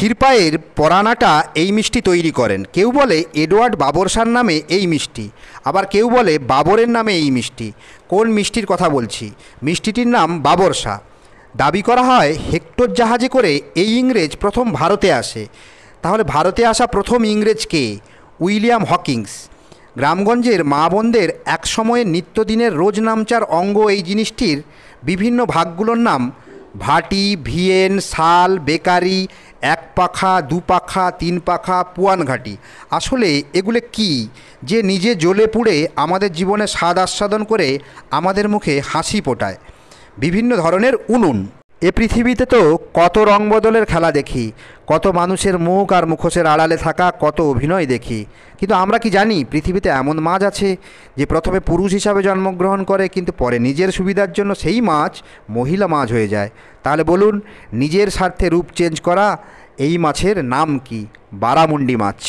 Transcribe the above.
ক্ষীরপাইয়ের পরানাটা এই মিষ্টি তৈরি করেন। কেউ বলে এডওয়ার্ড বাবরশার নামে এই মিষ্টি, আবার কেউ বলে বাবরের নামে এই মিষ্টি। কোন মিষ্টির কথা বলছি? মিষ্টিটির নাম বাবরশা। দাবি করা হয় হেক্টর জাহাজে করে এই ইংরেজ প্রথম ভারতে আসে। তাহলে ভারতে আসা প্রথম ইংরেজ কে? William Hawkins. গ্রামগঞ্জের মা বোনদের এক সময়ের নিত্যদিনের রোজনামচার অঙ্গ এই জিনিসটির বিভিন্ন ভাগগুলোর নাম ভাটি, ভিয়েন, শাল, বেকারি, এক পাখা, দু পাখা, তিন পাখা, পুয়ানঘাটি। আসলে এগুলো কি যে নিজে জ্বলে পুড়ে আমাদের জীবনে স্বাদ আস্বাদন করে আমাদের মুখে হাসি ফোটায়? বিভিন্ন ধরনের উনুন। এ পৃথিবীতে তো কত রং বদলের খেলা দেখি, কত মানুষের মুখ আর মুখোশের আড়ালে থাকা কত অভিনয় দেখি, কিন্তু আমরা কি জানি পৃথিবীতে এমন মাছ আছে যে প্রথমে পুরুষ হিসাবে জন্মগ্রহণ করে কিন্তু পরে নিজের সুবিধার জন্য সেই মাছ মহিলা মাছ হয়ে যায়? তাহলে বলুন, নিজের স্বার্থে রূপ চেঞ্জ করা এই মাছের নাম কি? বারামুন্ডি মাছ।